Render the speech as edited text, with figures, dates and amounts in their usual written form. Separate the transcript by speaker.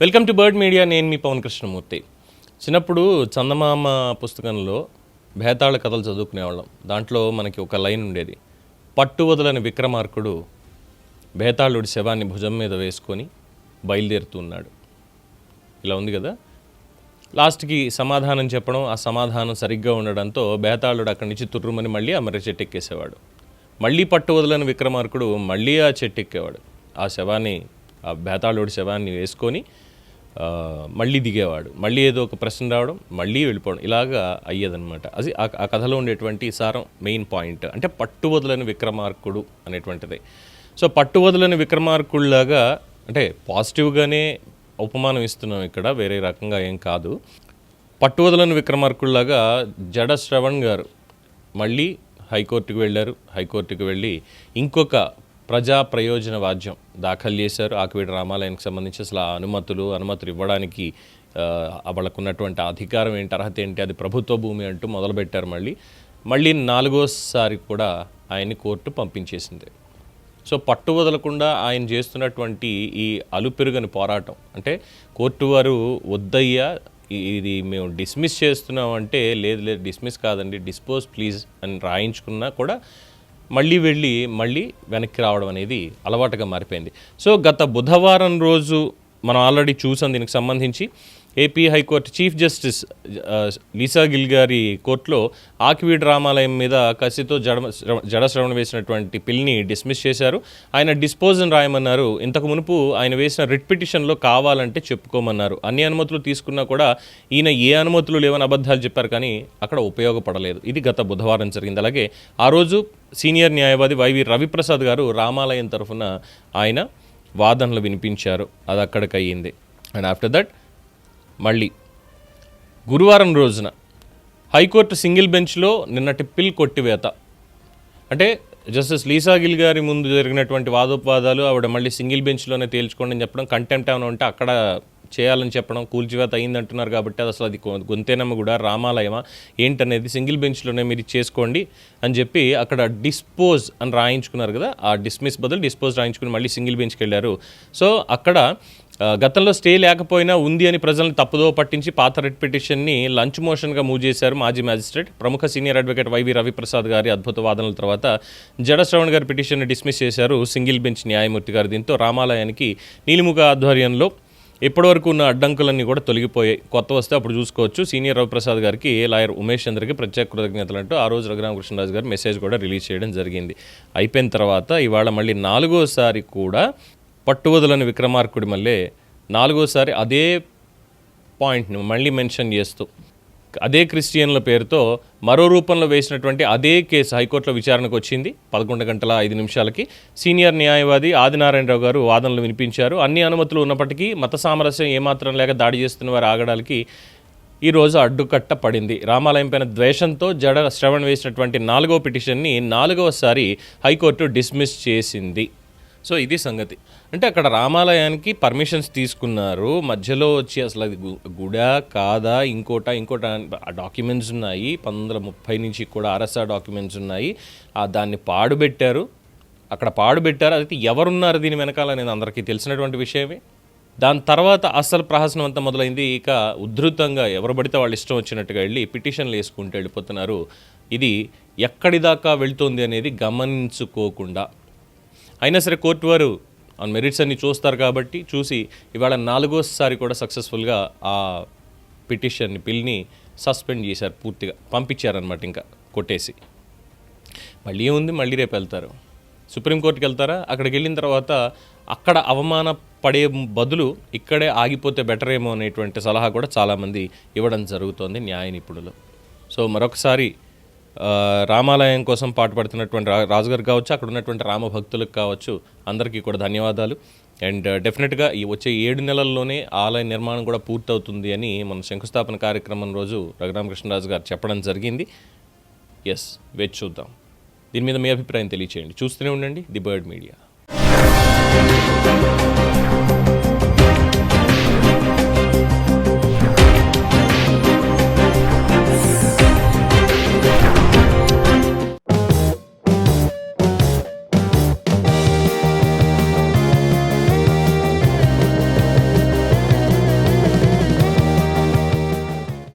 Speaker 1: Welcome to bird media. నేను మీ పవన్ కృష్ణమూర్తి. చిన్నప్పుడు చందమామ పుస్తకంలో భేతాళ కథలు చదువుకునేవాళ్ళం. దాంట్లో మనకి ఒక లైన్ ఉండేది, పట్టు వదలని విక్రమార్కుడు భేతాళుడి శవాన్ని భుజం మీద వేసుకొని బయలుదేరుతున్నాడు. ఇలా ఉంది కదా. లాస్ట్కి సమాధానం చెప్పడం, ఆ సమాధానం సరిగ్గా ఉండడంతో భేతాళుడు అక్కడి నుంచి తుర్రుమని మళ్ళీ ఆ మర్రి చెట్టు ఎక్కేసేవాడు. మళ్ళీ పట్టు వదలని విక్రమార్కుడు మళ్ళీ ఆ చెట్టు ఎక్కేవాడు. ఆ శవాన్ని, ఆ భేతాళుడి శవాన్ని వేసుకొని మళ్ళీ దిగేవాడు. మళ్ళీ ఏదో ఒక ప్రశ్న రావడం, మళ్ళీ వెళ్ళిపోవడం, ఇలాగా అయ్యేదన్నమాట. అది ఆ కథలో ఉండేటువంటి సారం, మెయిన్ పాయింట్. అంటే పట్టు వదలని విక్రమార్కుడు అనేటువంటిది. సో పట్టు వదలని విక్రమార్కుడిలాగా, అంటే పాజిటివ్గానే ఉపమానం ఇస్తున్నాం ఇక్కడ, వేరే రకంగా ఏం కాదు. పట్టు వదలని విక్రమార్కుడిలాగా జడ శ్రవణ్ గారు మళ్ళీ హైకోర్టుకు వెళ్ళారు. హైకోర్టుకు వెళ్ళి ఇంకొక ప్రజా ప్రయోజన వాద్యం దాఖలు చేశారు. ఆకివీడు రామాలయానికి సంబంధించి అసలు ఆ అనుమతులు ఇవ్వడానికి వాళ్ళకున్నటువంటి అధికారం ఏంటి, అర్హత ఏంటి, అది ప్రభుత్వ భూమి అంటూ మొదలుపెట్టారు. మళ్ళీ నాలుగోసారి కూడా ఆయన్ని కోర్టు పంపించేసింది. సో పట్టు వదలకుండా ఆయన చేస్తున్నటువంటి ఈ అలుపెరుగని పోరాటం, అంటే కోర్టు వారు వద్దయ్యా ఇది మేము డిస్మిస్ చేస్తున్నాం అంటే, లేదు డిస్మిస్ కాదండి, డిస్పోజ్ ప్లీజ్ అని రాయించుకున్నా కూడా మళ్ళీ వెనక్కి రావడం అనేది అలవాటుగా మారిపోయింది. సో గత బుధవారం రోజు మనం ఆల్రెడీ చూసాం. దీనికి సంబంధించి AP high court chief justice Lisa Gill గారి కోర్టులో ఆకివీడు రామాలయం మీద కసితో జడ శ్రవణ వేసినటువంటి పిల్ని డిస్మిస్ చేశారు. ఆయన డిస్పోజన్ రాయమన్నారు. ఇంతకు మునుపు ఆయన వేసిన రిట్ పిటిషన్లో కావాలంటే చెప్పుకోమన్నారు. అన్ని అనుమతులు తీసుకున్నా కూడా ఈయన ఏ అనుమతులు లేవని అబద్ధాలు చెప్పారు, కానీ అక్కడ ఉపయోగపడలేదు. ఇది గత బుధవారం జరిగింది. అలాగే ఆ రోజు సీనియర్ న్యాయవాది వైవి రవిప్రసాద్ గారు రామాలయం తరఫున ఆయన వాదనలు వినిపించారు. అది అక్కడికి అయ్యింది. అండ్ ఆఫ్టర్ దట్ మళ్ళీ గురువారం రోజున హైకోర్టు సింగిల్ బెంచ్లో నిన్నటి పిల్ కొట్టివేత. అంటే జస్టిస్ లీసా గిల్ గారి ముందు జరిగినటువంటి వాదోపవాదాలు ఆవిడ మళ్ళీ సింగిల్ బెంచ్లోనే తేల్చుకోండి అని చెప్పడం, కంటెంప్ట్ ఏమైనా ఉంటే అక్కడ చేయాలని చెప్పడం, కూల్చివేత అయిందంటున్నారు కాబట్టి అసలు అది గొంతేనమ్మ కూడా రామాలయమా ఏంటనేది సింగిల్ బెంచ్లోనే మీరు చేసుకోండి అని చెప్పి అక్కడ డిస్పోజ్ అని రాయించుకున్నారు కదా. ఆ డిస్మిస్ బదులు డిస్పోజ్ రాయించుకుని మళ్ళీ సింగిల్ బెంచ్కి వెళ్ళారు. సో అక్కడ గతంలో స్టే లేకపోయినా ఉంది అని ప్రజలను తప్పుదో పట్టించి పాత రిట్ పిటిషన్ని లంచ్ మోషన్గా మూవ్ చేశారు మాజీ మ్యాజిస్ట్రేట్, ప్రముఖ సీనియర్ అడ్వకేట్ వైవి రవిప్రసాద్ గారి అద్భుత వాదనల తర్వాత జడ శ్రవణ్ గారి పిటిషన్ని డిస్మిస్ చేశారు సింగిల్ బెంచ్ న్యాయమూర్తి గారు. దీంతో రామాలయానికి నీలిముఖ ఆధ్వర్యంలో ఇప్పటివరకు ఉన్న అడ్డంకులన్నీ కూడా తొలగిపోయాయి. కొత్త వస్తే అప్పుడు చూసుకోవచ్చు. సీనియర్ రవిప్రసాద్ గారికి, లాయర్ ఉమేష్ చంద్రకి ప్రత్యేక కృతజ్ఞతలు అంటూ ఆ రోజు రఘురామకృష్ణరాజు గారు మెసేజ్ కూడా రిలీజ్ చేయడం జరిగింది. అయిపోయిన తర్వాత ఇవాళ మళ్ళీ నాలుగోసారి కూడా పట్టువదలని విక్రమార్కుడి మళ్ళీ నాలుగోసారి అదే పాయింట్ని మళ్ళీ మెన్షన్ చేస్తూ అదే క్రిస్టియన్ల పేరుతో మరో రూపంలో వేసినటువంటి అదే కేసు హైకోర్టులో విచారణకు వచ్చింది. 11:05 సీనియర్ న్యాయవాది ఆదినారాయణరావు గారు వాదనలు వినిపించారు. అన్ని అనుమతులు ఉన్నప్పటికీ మత సామరస్యం ఏమాత్రం లేక దాడి చేస్తున్న వారి ఆగడానికి ఈరోజు అడ్డుకట్ట పడింది. రామాలయం పైన ద్వేషంతో జడ శ్రవణ్ వేసినటువంటి 4వ పిటిషన్ని 4వసారి హైకోర్టు డిస్మిస్ చేసింది. సో ఇది సంగతి. అంటే అక్కడ రామాలయానికి పర్మిషన్స్ తీసుకున్నారు, మధ్యలో వచ్చి అసలు అది గుడా కాదా ఇంకోట డాక్యుమెంట్స్ ఉన్నాయి. 1930 నుంచి కూడా ఆర్ఎస్ఆర్ డాక్యుమెంట్స్ ఉన్నాయి. దాన్ని పాడుబెట్టారు. అయితే ఎవరున్నారు దీని వెనకాల అనేది అందరికీ తెలిసినటువంటి విషయమే. దాని తర్వాత అసలు ప్రహసనం అంతా మొదలైంది. ఇక ఉద్ధృతంగా ఎవరు పడితే వాళ్ళు ఇష్టం వచ్చినట్టుగా వెళ్ళి పిటిషన్లు వేసుకుంటూ వెళ్ళిపోతున్నారు. ఇది ఎక్కడి దాకా వెళ్తుంది అనేది గమనించుకోకుండా. అయినా సరే కోర్టు వారు ఆన్ మెరిట్స్ అన్ని చూస్తారు కాబట్టి చూసి ఇవాళ 4వసారి కూడా సక్సెస్ఫుల్గా ఆ పిటిషన్ని పిల్ని సస్పెండ్ చేశారు, పూర్తిగా పంపించారనమాట. ఇంకా కొట్టేసి మళ్ళీ ఏముంది, మళ్ళీ రేపు వెళ్తారు, సుప్రీంకోర్టుకి వెళ్తారా. అక్కడికి వెళ్ళిన తర్వాత అక్కడ అవమాన పడే బదులు ఇక్కడే ఆగిపోతే బెటర్ ఏమో అనేటువంటి సలహా కూడా చాలామంది ఇవ్వడం జరుగుతోంది న్యాయ నిపుణులు. సో మరొకసారి రామాలయం కోసం పాటుపడుతున్నటువంటి రాజుగారు కావచ్చు, అక్కడ ఉన్నటువంటి రామభక్తులకు కావచ్చు, అందరికీ కూడా ధన్యవాదాలు. అండ్ డెఫినెట్గా ఈ వచ్చే 7 నెలల్లోనే ఆలయ నిర్మాణం కూడా పూర్తవుతుంది అని మన శంకుస్థాపన కార్యక్రమం రోజు రఘురామకృష్ణరాజు గారు చెప్పడం జరిగింది. వేచి చూద్దాం. దీని మీద మీ అభిప్రాయం తెలియచేయండి. చూస్తూనే ఉండండి ది బర్డ్ మీడియా.